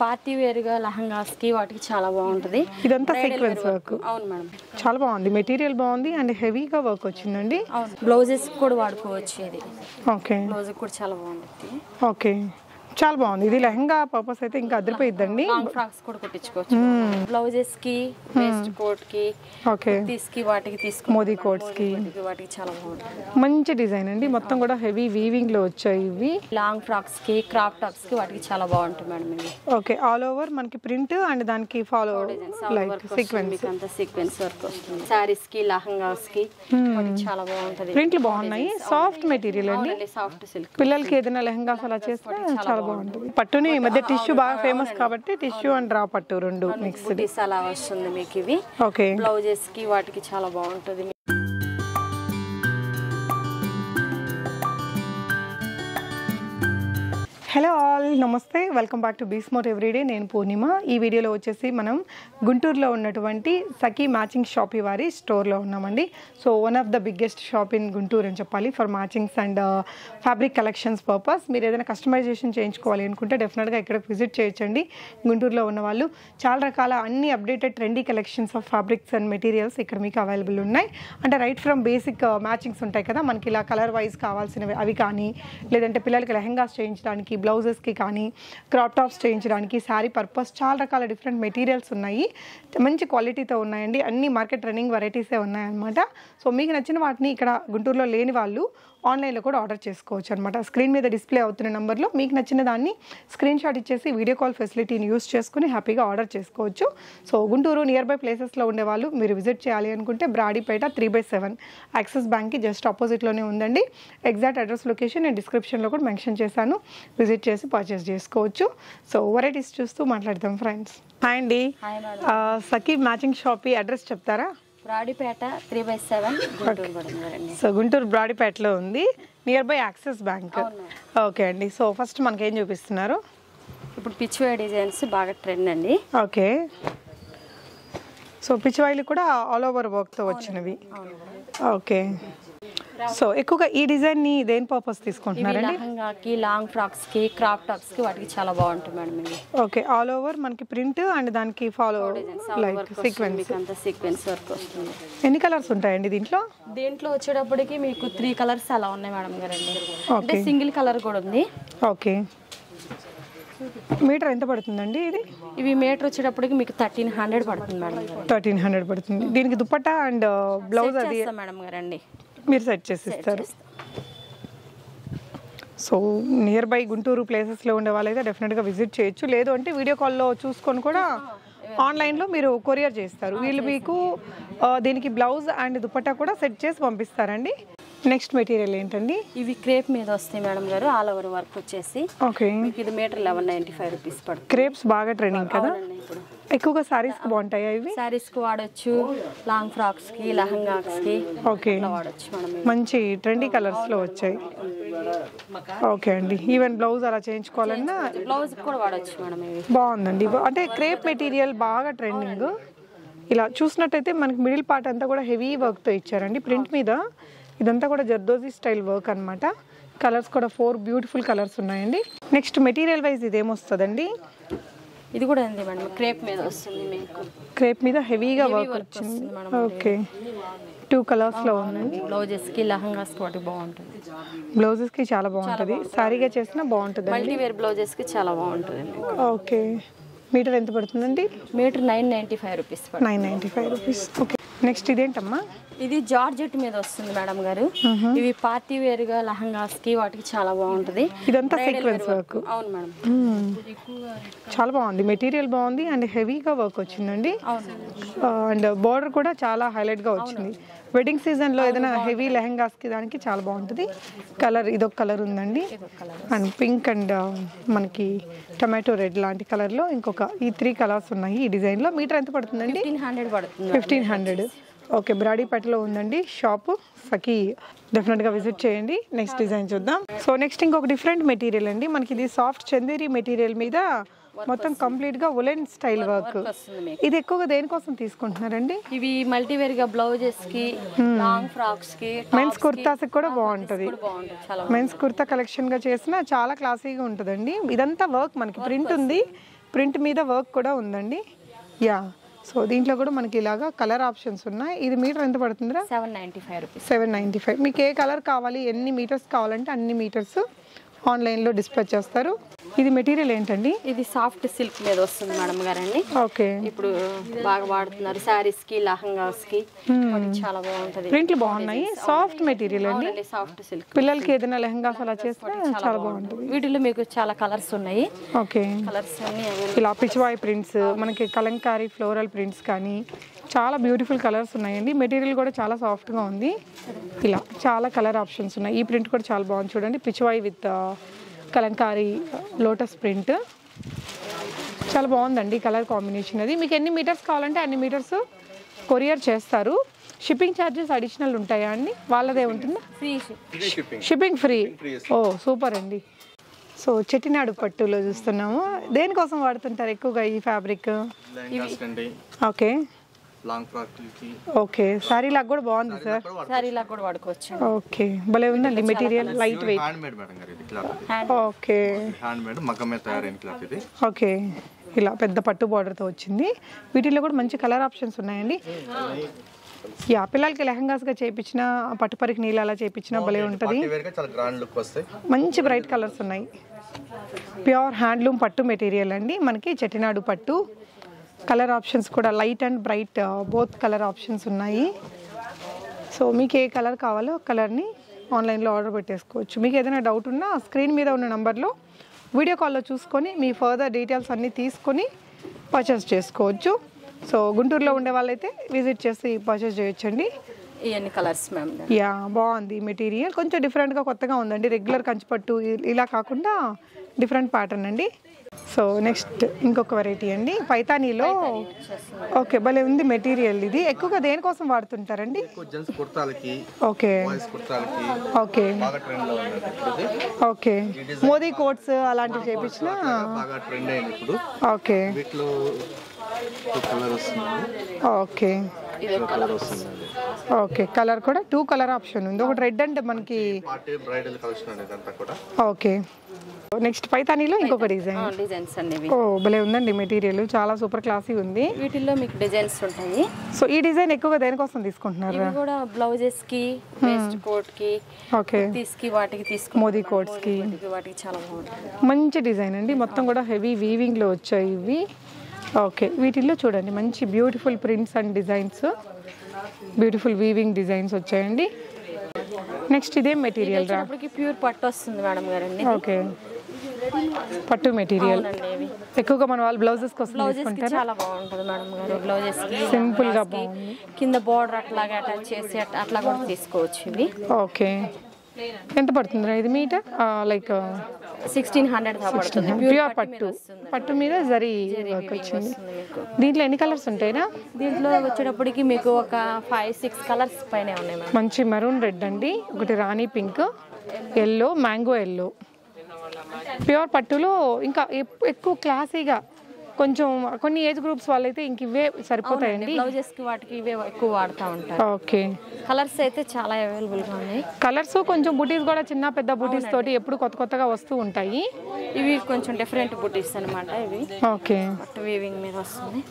Party wear గా లెహంగాస్ కి వాటికి చాలా బాగుంటది. ఇదంతా సీక్వెన్స్ వర్క్. అవును మేడం, చాలా బాగుంది, మెటీరియల్ బాగుంది అండ్ హెవీగా వర్క్ వచ్చిందండి. బ్లౌజెస్ కూడా వాడుకోవచ్చు. ఇది ఓకే, బ్లౌజ్ కూడా చాలా బాగుంది. ఓకే, చాలా బాగుంది. ఇది లెహంగా పర్పస్ అయితే ఇంకా అదిరిపోయిద్దండి. లాంగ్ ఫ్రాక్స్ కూడా కుట్టించుకోవచ్చు. బ్లౌజెస్ కి, వేస్ట్ కోట్ కి, ఓకే, తీసుకి వాటికి తీసుకో, మోదీ కోట్స్ కి వాటికి చాలా బాగుంటుంది. మంచి డిజైన్ అండి. మొత్తం కూడా హెవీ వీవింగ్ లో వచ్చాయి ఇవి. లాంగ్ ఫ్రాక్స్ కి, క్రాప్ టాప్స్ కి వాటికి చాలా బాగుంటుంది మేడం. ఇది ఓకే, ఆల్ ఓవర్ మనకి ప్రింట్ అండ్ దానికి ఫాలో లైక్ సీక్వెన్స్, అంతా సీక్వెన్స్ వర్క్ వస్తుంది. సారీస్ కి, లెహంగాస్ కి వాటికి చాలా బాగుంటది. ప్రింట్లు బాగున్నాయి, సాఫ్ట్ మెటీరియల్ అండి. Soft silk. పిల్లలకి ఏదైనా లెహంగాస్ అలా చేస్తే చాలా బాగుంటుంది. పట్టుని ఈ మధ్య టిష్యూ బాగా ఫేమస్ కాబట్టి టిష్యూ అండ్ డ్రా పట్టు రెండు మిక్స్డ్ అలా వస్తుంది మీకు. ఇవి ఓకే, బ్లౌజెస్ కి వాటికి చాలా బాగుంటుంది. హలో ఆల్, నమస్తే, వెల్కమ్ బ్యాక్ టు బీస్మోట్ ఎవ్రీడే. నేను పూర్ణిమ. ఈ వీడియోలో వచ్చేసి మనం గుంటూరులో ఉన్నటువంటి సఖీ మ్యాచింగ్ షాప్ వారి స్టోర్లో ఉన్నామండి. So one of the biggest shop in Guntur అని చెప్పాలి for matchings and fabric collections purpose. మీరు ఏదైనా కస్టమైజేషన్ చేయించుకోవాలి అనుకుంటే డెఫినెట్గా ఇక్కడికి విజిట్ చేయొచ్చండి. గుంటూరులో ఉన్న వాళ్ళు చాలా రకాల అన్ని updated trendy collections of fabrics and materials ఇక్కడ మీకు అవైలబుల్ ఉన్నాయి. అంటే రైట్ ఫ్రమ్ బేసిక్ మ్యాచింగ్స్ ఉంటాయి కదా మనకి, ఇలా కలర్ వైజ్ కావాల్సినవి అవి కానీ, లేదంటే పిల్లలకి లెహంగాస్ చేయించడానికి, బ్లౌజెస్కి కానీ, క్రాప్ టాప్స్ చేయించడానికి, శారీ పర్పస్ చాలా రకాల డిఫరెంట్ మెటీరియల్స్ ఉన్నాయి. మంచి క్వాలిటీతో ఉన్నాయండి. అన్ని మార్కెట్ రన్నింగ్ వెరైటీసే ఉన్నాయన్నమాట. సో మీకు నచ్చిన వాటిని ఇక్కడ గుంటూరులో లేని వాళ్ళు ఆన్లైన్లో కూడా ఆర్డర్ చేసుకోవచ్చు అనమాట. స్క్రీన్ మీద డిస్ప్లే అవుతున్న నెంబర్లో మీకు నచ్చిన దాన్ని స్క్రీన్ షాట్ ఇచ్చేసి వీడియో కాల్ ఫెసిలిటీని యూస్ చేసుకుని హ్యాపీగా ఆర్డర్ చేసుకోవచ్చు. సో గుంటూరు నియర్ బై ప్లేసెస్లో ఉండేవాళ్ళు మీరు విజిట్ చేయాలి అనుకుంటే బ్రాడీపేట 3/7 యాక్సిస్ బ్యాంక్కి జస్ట్ ఆపోజిట్లోనే ఉందండి. ఎగ్జాక్ట్ అడ్రస్ లొకేషన్ నేను డిస్క్రిప్షన్లో కూడా మెన్షన్ చేశాను. విజిట్ చేసి పర్చేస్ చేసుకోవచ్చు. సో వెరైటీస్ చూస్తూ మాట్లాడతాం ఫ్రెండ్స్. హాయ్ అండి, సఖీ మ్యాచింగ్ షాప్ అడ్రస్ చెప్తారా? బ్రాడీపేట 3/7 గుంటూరు. సో గుంటూరు బ్రాడీపేటలో ఉంది, near by axis bank. Okay అండి. సో ఫస్ట్ మనకి ఏం చూపిస్తున్నారు? ఇప్పుడు పిచ్వే డిజైన్స్ బాగా ట్రెండ్ అండి. ఓకే, సో పిచ్చివాయిలు కూడా ఆల్ ఓవర్ వర్క్తో వచ్చినవి. ఓకే, సో ఎక్కువగా ఈ డిజైన్ని దేని పర్పస్ తీసుకుంటున్నారండి? లెహంగాకి, లాంగ్ ఫ్రాక్స్ కి, క్రాప్ టాప్స్ కి వాటికి చాలా బాగుంటుంది మేడం. ఇది ఓకే, ఆల్ ఓవర్ మనకి ప్రింట్ అండ్ దానికి ఫాలో లైక్ సీక్వెన్స్, అంతా సీక్వెన్స్ వర్క్ వస్తుంది. ఎన్ని కలర్స్ ఉంటాయండి దీంట్లో? దీంట్లో వచ్చేటప్పటికి మీకు 3 కలర్స్ అలా ఉన్నాయి మేడం గారండి. అంటే సింగిల్ కలర్ కూడా ఉంది. ఓకే, మీటర్ ఎంత పడుతుందండి ఇది? ఇవి మీటర్ వచ్చేటప్పటికి మీకు 1300 పడుతుంది మేడం గారు. 1300 పడుతుంది. దీనికి దుపట్టా అండ్ బ్లౌజ్ అది మేడం గారండి మీరు సెట్ చేసి ఇస్తారు. సో నియర్ బై గుంటూరు ప్లేసెస్లో ఉండే వాళ్ళైతే డెఫినెట్గా విజిట్ చేయొచ్చు. లేదు అంటే వీడియో కాల్లో చూసుకొని కూడా ఆన్లైన్లో మీరు కొరియర్ చేస్తారు. వీళ్ళు మీకు దీనికి బ్లౌజ్ అండ్ దుపట్టా కూడా సెట్ చేసి పంపిస్తారండి. నెక్స్ట్ మెటీరియల్ ఏంటండి? ఇవి క్రేప్ మీద వస్తాయి మేడం గారు, ఆల్ ఓవర్ వర్క్ వచ్చేసి. ఓకే, ఇది మీటర్ 1195 రూపీస్ పడుతుంది. క్రేప్స్ బాగా ట్రెండింగ్ కదా, ఎక్కువగా సారీస్ కి బాగుంటాయి. ఇవి సారీస్ కి వాడచ్చు, లాంగ్ ఫ్రాక్స్ కి, లెహంగాస్ కి ఓకే వాడచ్చు మేడం. మంచి ట్రెండీ కలర్స్ లో వచ్చాయి. ఓకే అండి, ఈవెన్ బ్లౌజ్ అలా చేయించుకోవాలన్నా బ్లౌజ్ కూడా వాడచ్చు మేడం. ఇవి బాగుందండి. అంటే క్రేప్ మెటీరియల్ బాగా ట్రెండింగ్. ఇలా చూసినట్టయితే మనకి మిడిల్ పార్ట్ అంతా కూడా హెవీ వర్క్తో ఇచ్చారండి ప్రింట్ మీద. ఇదంతా కూడా జర్దోజీ స్టైల్ వర్క్ అనమాట. కలర్స్ కూడా 4 బ్యూటిఫుల్ కలర్స్ ఉన్నాయండి. నెక్స్ట్ మెటీరియల్ వైజ్ ఇదేమొస్తుందండి? ఇది కూడా ఉంది మేడం, క్రేప్ మీద వస్తుంది. మీకు క్రేప్ మీద హెవీగా వర్క్ వచ్చింది. ఓకే, 2 కలర్స్లో ఉందండి. బ్లౌజెస్ కి, లెహంగాస్ కి వాటి బాగుంటుంది. బ్లౌజెస్ కి చాలా బాగుంటుంది, సారీగా చేసినా బాగుంటుంది. మల్టీ వేర్ బ్లౌజెస్ కి చాలా బాగుంటుంది. ఓకే, మీటర్ ఎంత పడుతుందండి? Metre 995 rupees. 995 rupees. Okay, next ఇదేంటమ్మా? ఇది జార్జెట్ మీద వస్తుంది మేడం గారు. ఇవి పార్టీ వేర్ గా లెహంగాస్ కి వాటికి చాలా బాగుంటది. ఇదంతా సీక్వెన్స్ వర్క్. అవును మేడం, చాలా బాగుంది, మెటీరియల్ బాగుంది అండ్ హెవీగా వర్క్ వచ్చిందండి. అండ్ బార్డర్ కూడా చాలా హైలైట్ గా వచ్చింది. వెడ్డింగ్ సీజన్ లో ఏదైనా హెవీ లెహంగాస్ కి దానికి చాలా బాగుంటుంది. కలర్ ఇదొక కలర్ ఉందండి, అండ్ పింక్ అండ్ మనకి టమాటో రెడ్ లాంటి కలర్ లో ఇంకొక ఈ 3 కలర్స్ ఉన్నాయి ఈ డిజైన్ లో. మీటర్ ఎంత పడుతుందండి? 1500 పడుతుంది. 1500. ఓకే, బ్రాడీపేటలో ఉందండి షాపు సఖీ, డెఫినెట్గా విజిట్ చేయండి. నెక్స్ట్ డిజైన్ చూద్దాం. సో నెక్స్ట్ ఇంకొక డిఫరెంట్ మెటీరియల్ అండి. మనకి ఇది సాఫ్ట్ చందేరి మెటీరియల్ మీద మొత్తం కంప్లీట్ గా ఉలెన్ స్టైల్ వర్క్. ఇది ఎక్కువగా దేనికోసం తీసుకుంటున్నారండి? ఇవి మల్టీవేర్ గా బ్లౌజెస్ కి, లాంగ్ ఫ్రాక్స్ కి, మెన్స్ కుర్తాస్ కూడా బాగుంటది. మెన్స్ కుర్తా కలెక్షన్ గా చేసిన చాలా క్లాసీగా ఉంటుందండి. ఇదంతా వర్క్ మనకి ప్రింట్ ఉంది, ప్రింట్ మీద వర్క్ కూడా ఉందండి. యా, సో దీంట్లో కూడా మనకి ఇలాగా కలర్ ఆప్షన్స్ ఉన్నాయి. ఇది మీటర్ ఎంత పడుతుందిరా? 795 రూపీస్. 795. మీకు ఏ కలర్ కావాలి, ఎన్ని మీటర్స్ కావాలంటే అన్ని మీటర్స్ ఆన్లైన్లో డిస్పాచ్ చేస్తారు. ఇది మెటీరియల్ ఏంటండి? ఇది సాఫ్ట్ సిల్క్ మీద వస్తుంది మేడం గారండి. ఓకే, ఇప్పుడు బాగా వాడుతున్నారు శారీస్ కి, లహంగాస్ కి. చాలా బాగుంటది, ప్రింట్లు బాగున్నాయి. సాఫ్ట్ మెటీరియల్ అండి, సాఫ్ట్ సిల్క్. పిల్లలకి ఏదైనా లెహంగాస్ అలా చేస్తే చాలా బాగుంటుంది. వీటిలో మీకు చాలా కలర్స్ ఉన్నాయి. ఓకే, కలర్స్ అన్ని ఇలా పిచ్వాయ్ ప్రింట్స్, మనకి కలంకారీ ఫ్లోరల్ ప్రింట్స్ కానీ చాలా బ్యూటిఫుల్ కలర్స్ ఉన్నాయండి. మెటీరియల్ కూడా చాలా సాఫ్ట్గా ఉంది. ఇలా చాలా కలర్ ఆప్షన్స్ ఉన్నాయి. ఈ ప్రింట్ కూడా చాలా బాగుంది చూడండి, Pichwai with Kalamkari lotus print. చాలా బాగుందండి కలర్ కాంబినేషన్. అది మీకు ఎన్ని మీటర్స్ కావాలంటే అన్ని మీటర్స్ కొరియర్ చేస్తారు. షిప్పింగ్ ఛార్జెస్ అడిషనల్ ఉంటాయా అండి? వాళ్ళదే ఉంటుందా? Shipping free. ఓ సూపర్ అండి. సో చెట్టినాడు పట్టులో చూస్తున్నాము. దేనికోసం వాడుతుంటారు ఎక్కువగా ఈ ఫ్యాబ్రిక్? ఓకే, లాంగ్ ఫ్రాక్ కి. ఓకే, సారీ లాగా కూడా బాగుంది సార్. సారీ లాగా కూడా వాడుకోవచ్చు. ఓకే, భలే ఉందండి material, light weight. Hand made madam గారు ఇది క్లాత్. ఓకే, హ్యాండ్ మేడ్ మగ్గం మీద తయారైన క్లాత్ ఇది. ఓకే, ఇలా పెద్ద పట్టు బార్డర్తో వచ్చింది. వీటిలో కూడా మంచి కలర్ ఆప్షన్స్ ఉన్నాయండి. యా, పిల్లలకి లెహంగాస్గా చేయించిన, పట్టుపరికి నీళ్ళు అలా చేయించిన భలే ఉంటుంది. చాలా గ్రాండ్ లుక్ వస్తాయి. మంచి బ్రైట్ కలర్స్ ఉన్నాయి. ప్యూర్ హ్యాండ్లూమ్ పట్టు మెటీరియల్ అండి మనకి, చెట్టినాడు పట్టు. కలర్ ఆప్షన్స్ కూడా light and bright both colour options ఉన్నాయి. సో మీకు ఏ కలర్ కావాలో కలర్ని ఆన్లైన్లో ఆర్డర్ పెట్టేసుకోవచ్చు. మీకు ఏదైనా డౌట్ ఉన్నా స్క్రీన్ మీద ఉన్న నెంబర్లో వీడియో కాల్లో చూసుకొని మీ ఫర్దర్ డీటెయిల్స్ అన్నీ తీసుకొని పర్చేస్ చేసుకోవచ్చు. సో గుంటూరులో ఉండే వాళ్ళైతే విజిట్ చేసి పర్చేస్ చేయొచ్చండి. ఇవన్నీ కలర్స్ మ్యామ్. యా, బాగుంది మెటీరియల్, కొంచెం డిఫరెంట్గా కొత్తగా ఉందండి. రెగ్యులర్ కంచిపట్టు ఇలా కాకుండా డిఫరెంట్ ప్యాటర్న్ అండి. సో నెక్స్ట్ ఇంకొక వెరైటీ అండి పైతానీలో. ఓకే, భలే ఉంది మెటీరియల్. ఇది ఎక్కువగా దేనికోసం వాడుతుంటారండి? జెంట్స్ కుర్తాలకి, ఓకే బాయ్స్ కుర్తాలకి ఓకే బాగా ట్రెండ్ లో ఉంది ఇది. ఓకే, మోదీ కోట్స్ అలాంటివి చేపించిన బాగా ట్రెండ్ అయింది ఇప్పుడు. ఓకే, వీటిలో కలర్ వస్తుంది. ఓకే, కలర్ వస్తుంది. ఓకే, కలర్ కూడా 2 కలర్ ఆప్షన్ ఉంది. ఒకటి రెడ్ అండ్ మనకి పార్టీ బ్రైడల్ కలెక్షన్ అనేది అంతా కూడా. ఓకే, నెక్స్ట్ పైతానీలో ఇంకొక డిజైన్స్ అండి. ఓ భలే ఉందండి మెటీరియల్, చాలా సూపర్ క్లాసీ ఉంది. వీటిల్లో మీకు డిజైన్స్ ఉంటాయి. సో ఈ డిజైన్ ఎక్కువగా దేనికోసం తీసుకుంటున్నారు? ఇవి కూడా బ్లౌజెస్ కి, వేస్ట్ కోట్ కి, ఓకే, తీసుకి వాటికి తీసుకు, మోదీ కోట్స్ కి వాటికి చాలా బాగుంటుంది. మంచి డిజైన్ అండి. మొత్తం కూడా హెవీ వీవింగ్ లో వచ్చాయి ఇవి. ఓకే, వీటిల్లో చూడండి మంచి beautiful prints and designs, beautiful weaving designs వచ్చాయండి. నెక్స్ట్ ఇదే మెటీరియల్ రా, ప్యూర్ పట్టు వస్తుంది మేడం గారండి. ఓకే, పట్టు మెటీరియల్ ఎక్కువగా మన వాళ్ళు బ్లౌజెస్ కోసం తీసుకుంటారు. చాలా బాగుంటుంది మేడం గారు. బ్లౌజెస్ కి సింపుల్ గా బాగుంది. కింద బార్డర్ అట్లాగా అటాచ్ చేసి అట్లా కూడా తీసుకోవచ్చు ఇవి. ఓకే, ఎంత పడుతుంది ఇది మీటర్? లైక్ 1600 పడుతుంది. ప్యూర్ పట్టు, పట్టు మీద జరీ వర్క్ వచ్చింది. దీంట్లో ఎన్ని కలర్స్ ఉంటాయినా? దీంట్లో వచ్చేటప్పటికి మీకు ఒక 5-6 కలర్స్ పైన ఉన్నాయి మేడం. మంచి మెరూన్ రెడ్ అండి, ఒకటి రాణి pink, yellow, mango yellow. Pure పట్టులో ఇంకా ఎక్కువ క్లాసీగా కొంచెం కొన్ని ఏజ్ గ్రూప్స్ వాళ్ళైతే ఇంక ఇవే సరిపోతాయండి. బ్లౌజెస్ కి వాటికి ఇవే ఎక్కువ వాడుతూ ఉంటారు. ఓకే, కలర్స్ అయితే చాలా అవైలబుల్ గా ఉన్నాయి. కలర్స్ కొంచెం బుటీస్ కూడా చిన్న పెద్ద బుటీస్ తోటి ఎప్పుడు కొత్త కొత్తగా వస్తూ ఉంటాయి. ఇవి కొంచెం డిఫరెంట్ బుటీస్ అన్నమాట ఇవి. ఓకే, పట్టు వీవింగ్ మీద వస్తుంది.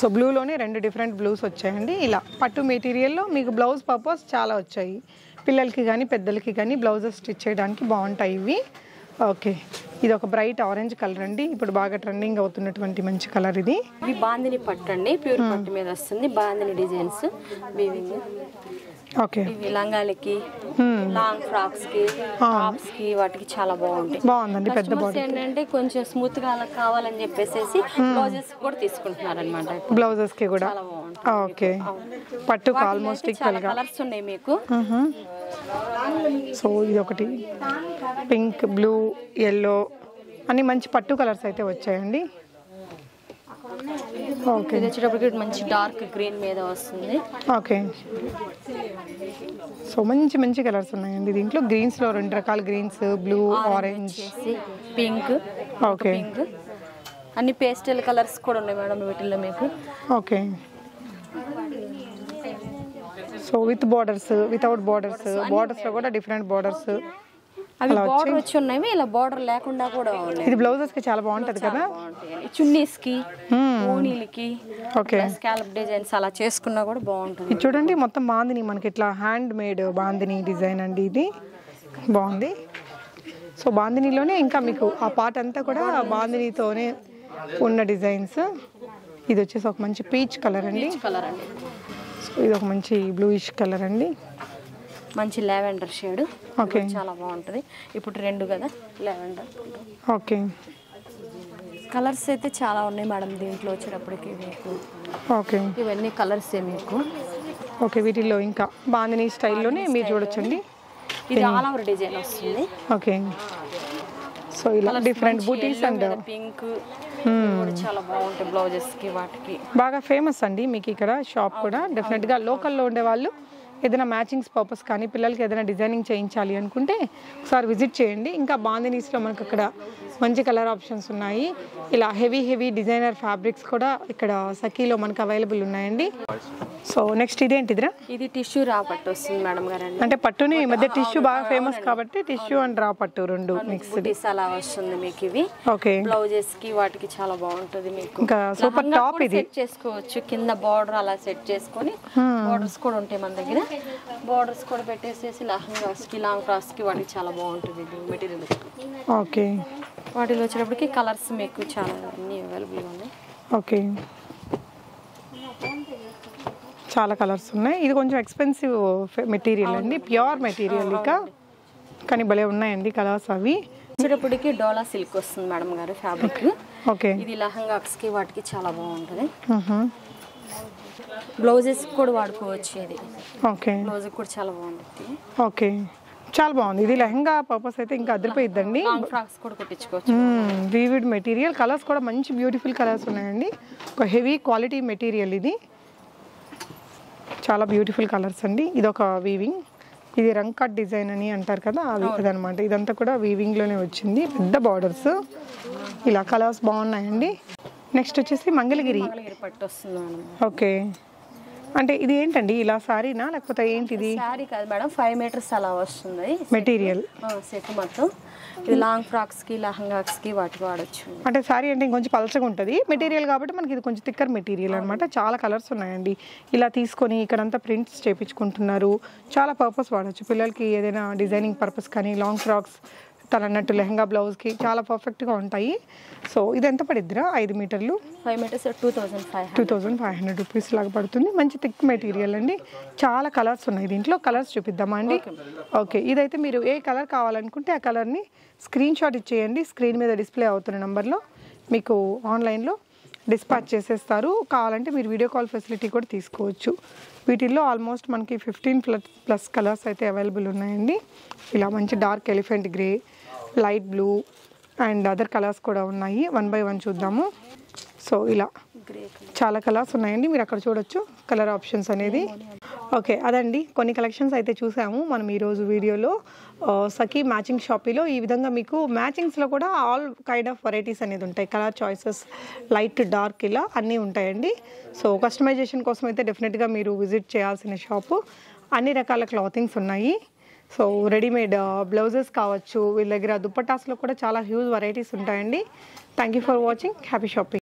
సో బ్లూలోనే 2 డిఫరెంట్ బ్లూస్ వచ్చాయండి. ఇలా పట్టు మెటీరియల్లో మీకు బ్లౌజ్ పర్పస్ చాలా వచ్చాయి. పిల్లలకి కానీ పెద్దలకి కానీ బ్లౌజెస్ స్టిచ్ చేయడానికి బాగుంటాయి ఇవి. ఓకే, ఇది ఒక బ్రైట్ ఆరెంజ్ కలర్ అండి, ఇప్పుడు బాగా ట్రెండింగ్ అవుతున్నటువంటి మంచి కలర్ ఇది. ఇది బాందిని పట్టు అండి, ప్యూర్ పట్టు మీద వస్తుంది. Bandhani designs weaving. ఓకే, ఇవి లంగాలకి, లాంగ్ ఫ్రాక్స్ కి, టాప్స్ కి వాటికి చాలా బాగుంటాయి. బాగుందండి. పెద్ద బాడీ ఏంటంటే కొంచెం స్మూత్ గా కావాలని చెప్పేసి బ్లౌజెస్ కూడా తీసుకుంటున్నారు అనమాట. బ్లౌజెస్ కి కూడా. ఓకే, పట్టుకు ఆల్మోస్ట్ ఈక్వల్ గా కలర్స్ ఉన్నాయి మీకు. సో ఇది ఒకటి పింక్, బ్లూ, ఎల్లో అన్ని మంచి పట్టు కలర్స్ అయితే వచ్చాయండి. ఓకే, ఇది వచ్చేటప్పటికి మంచి డార్క్ గ్రీన్ మీద వస్తుంది. ఓకే, సో మంచి మంచి కలర్స్ ఉన్నాయండి దీంట్లో. గ్రీన్స్ లో 2 రకాల greens, blue, orange, pink. Okay, అన్ని పేస్టల్ కలర్స్ కూడా ఉన్నాయి మేడం వీటిల్లో మీకు. Okay, so with borders, without borders, borders లో కూడా డిఫరెంట్ బార్డర్స్. అవి బార్డర్ వచ్చి ఉన్నాయి, ఇలా బార్డర్ లేకుండా కూడా ఉన్నాయి. ఇది బ్లౌజెస్ కి చాలా బాగుంటది కదా, చున్నీస్ కి ఓనీలకి స్కాలప్ డిజైన్స్ అలా చేసుకున్నా కూడా బాగుంటుంది. ఇది చూడండి మొత్తం బాందిని, మనకి ఇట్లా హ్యాండ్ మేడ్ బాందిని డిజైన్ అండి, ఇది బాగుంది. సో బాందినిలోనే ఇంకా మీకు ఆ పార్ట్ అంతా కూడా బాందినితోనే ఉన్న డిజైన్స్. ఇది వచ్చేసి ఒక మంచి పీచ్ కలర్ అండి, సో ఇది ఒక మంచి బ్లూయిష్ కలర్ అండి, మంచి లావెండర్ షేడ్. ఓకే చాలా బాగుంటుంది. ఇప్పుడు ట్రెండ్ కదా లావెండర్. ఓకే కలర్స్ అయితే చాలా ఉన్నాయి మేడం దీంట్లో వచ్చేటప్పటికి మీకు. ఓకే ఇవన్నీ కలర్స్ మీకు. ఓకే వీటిల్లో ఇంకా బాందిని స్టైల్లోనే మీరు చూడొచ్చండి. ఇది ఆల్ ఓవర్ డిజైన్ వస్తుంది. ఓకే సో ఇలా డిఫరెంట్ బూటీస్ అండ్ పింక్ చాలా బాగుంటాయి బ్లౌజెస్ కి వాటికి. బాగా ఫేమస్ అండి మీకు ఇక్కడ షాప్ కూడా. డెఫినెట్గా లోకల్లో ఉండే వాళ్ళు ఏదైనా మ్యాచింగ్స్ పర్పస్ కానీ పిల్లలకి ఏదైనా డిజైనింగ్ చేయించాలి అనుకుంటే ఒకసారి విజిట్ చేయండి. ఇంకా బాందినీస్లో మనకు అక్కడ మంచి కలర్ ఆప్షన్స్ ఉన్నాయి. ఇలా హెవీ డిజైనర్ ఫ్యాబ్రిక్స్ కూడా ఇక్కడ సఖీలో మనకు అవైలబుల్ ఉన్నాయండి. సో నెక్స్ట్ ఇదేంటిదిరా? ఇది టిష్యూ రా పట్టు వస్తుంది మేడం గారు. అంటే పట్టుని ఈ మధ్య టిష్యూ బాగా ఫేమస్ కాబట్టి టిష్యూ అండ్ రా పట్టు రెండు మిక్స్డ్ అలా వస్తుంది మీకు. ఇవి ఓకే బ్లౌజెస్ కి వాటికి చాలా బాగుంటుంది మీకు. ఇంకా సూపర్ టాప్ ఇది సెట్ చేసుకోవచ్చు. కింద బార్డర్ అలా సెట్ చేసుకొని బార్డర్స్ కూడా ఉంటాయి మన దగ్గర. బార్డర్స్ కూడా పెట్టేసేసి లహంగాస్ కి లాంగ్ ఫ్రాక్స్ కి వాటికి చాలా బాగుంటుంది ఇది మెటీరియల్. ఓకే వాటిలో వచ్చేటప్పటికి కలర్స్ మీకు చాలా అన్ని అవైలబుల్ ఉన్నాయి. ఓకే చాలా కలర్స్ ఉన్నాయి. ఇది కొంచెం ఎక్స్పెన్సివ్ మెటీరియల్ అండి, ప్యూర్ మెటీరియల్ ఇక, కానీ భలే ఉన్నాయండి కలర్స్. అవి వచ్చేటప్పటికి డోలా సిల్క్ వస్తుంది మేడం గారు ఫ్యాబ్రిక్. ఓకే ఇది లహంగాస్ కి వాటికి చాలా బాగుంటుంది. బ్లౌజెస్ కూడా వాడుకోవచ్చు. ఇది ఓకే బ్లౌజ్ కూడా చాలా బాగుంటుంది. ఓకే చాలా బాగుంది. ఇది లెహంగా పర్పస్ అయితే ఇంకా అదిరిపోయిద్దండి. లాంగ్ ఫ్రాక్స్ కూడా కుట్టించుకోవచ్చు. వీవిడ్ మెటీరియల్, కలర్స్ కూడా మంచి బ్యూటిఫుల్ కలర్స్ ఉన్నాయండి. ఒక హెవీ క్వాలిటీ మెటీరియల్, ఇది చాలా బ్యూటిఫుల్ కలర్స్ అండి. ఇది ఒక వీవింగ్, ఇది రంగ్ కట్ డిజైన్ అని అంటారు కదా అవి అదనమాట. ఇదంతా కూడా వీవింగ్లోనే వచ్చింది, పెద్ద బార్డర్స్. ఇలా కలర్స్ బాగున్నాయండి. నెక్స్ట్ వచ్చేసి మంగళగిరి పట్టు వస్తుంది మేడం. ఓకే అంటే ఇది ఏంటండి, ఇలా సారీనా లేకపోతే ఏంటిది? సారీ కాదు మేడం, 5 మీటర్స్ అలా వస్తుంది మెటీరియల్ సెట్ మొత్తం. ఇది లాంగ్ ఫ్రాక్స్ కి లహంగాస్ కి వాటికి వాడచ్చు. అంటే సారీ అంటే ఇంకొంచెం పలచగా ఉంటుంది మెటీరియల్ కాబట్టి మనకి ఇది కొంచెం థిక్కర్ మెటీరియల్ అనమాట. చాలా కలర్స్ ఉన్నాయండి. ఇలా తీసుకొని ఇక్కడంతా ప్రింట్స్ చేయించుకుంటున్నారు. చాలా పర్పస్ వాడచ్చు పిల్లలకి, ఏదైనా డిజైనింగ్ పర్పస్ కానీ లాంగ్ ఫ్రాక్స్ తను అన్నట్టు లెహంగా బ్లౌజ్కి చాలా పర్ఫెక్ట్గా ఉంటాయి. సో ఇది ఎంత పడిద్దిరా? 5 మీటర్లు 5 మీటర్స్ 2500 రూపీస్ లాగా పడుతుంది. మంచి థిక్ మెటీరియల్ అండి. చాలా కలర్స్ ఉన్నాయి దీంట్లో. కలర్స్ చూపిద్దామా అండి? ఓకే ఇదైతే మీరు ఏ కలర్ కావాలనుకుంటే ఆ కలర్ని స్క్రీన్ షాట్ ఇచ్చేయండి. స్క్రీన్ మీద డిస్ప్లే అవుతున్న నెంబర్లో మీకు ఆన్లైన్లో డిస్పాచ్ చేసేస్తారు. కావాలంటే మీరు వీడియో కాల్ ఫెసిలిటీ కూడా తీసుకోవచ్చు. వీటిల్లో ఆల్మోస్ట్ మనకి 15+ కలర్స్ అయితే అవైలబుల్ ఉన్నాయండి. ఇలా మంచి dark elephant grey, light blue and other colours కూడా ఉన్నాయి. 1 by 1 చూద్దాము. సో ఇలా చాలా కలర్స్ ఉన్నాయండి, మీరు అక్కడ చూడొచ్చు కలర్ ఆప్షన్స్ అనేది. ఓకే అదండి కొన్ని కలెక్షన్స్ అయితే చూసాము మనం ఈరోజు వీడియోలో. సఖీ మ్యాచింగ్ షాపీలో ఈ విధంగా మీకు మ్యాచింగ్స్లో కూడా ఆల్ కైండ్ ఆఫ్ వెరైటీస్ అనేది ఉంటాయి. కలర్ చాయిసెస్ లైట్ డార్క్ ఇలా అన్నీ ఉంటాయండి. సో కస్టమైజేషన్ కోసం అయితే డెఫినెట్గా మీరు విజిట్ చేయాల్సిన షాపు. అన్ని రకాల క్లాతింగ్స్ ఉన్నాయి. సో రెడీమేడ్ బ్లౌజెస్ కావచ్చు, వీళ్ళ దగ్గర దుప్పటాస్లో కూడా చాలా హ్యూజ్ వెరైటీస్ ఉంటాయండి. Thank you for watching. Happy shopping.